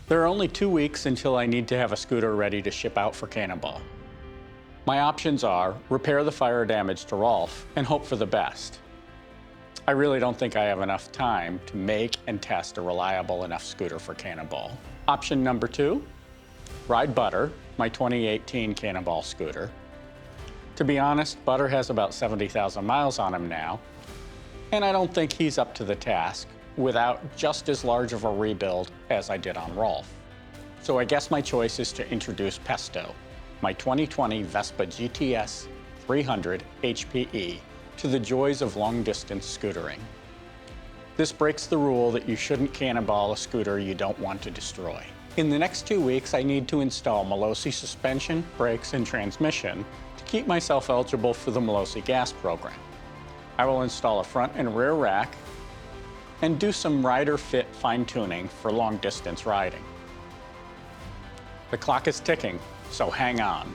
There are only 2 weeks until I need to have a scooter ready to ship out for Cannonball. My options are repair the fire damage to Rolf and hope for the best. I really don't think I have enough time to make and test a reliable enough scooter for Cannonball. Option number 2, ride Butter, my 2018 Cannonball scooter. To be honest, Butter has about 70,000 miles on him now, and I don't think he's up to the task without just as large of a rebuild as I did on Rolf. So I guess my choice is to introduce Pesto, my 2020 Vespa GTS 300 HPE, to the joys of long-distance scootering. This breaks the rule that you shouldn't cannonball a scooter you don't want to destroy. In the next 2 weeks, I need to install Motoshippers suspension, brakes, and transmission to keep myself eligible for the Motoshippers gas program. I will install a front and rear rack and do some rider fit fine-tuning for long-distance riding. The clock is ticking, so hang on.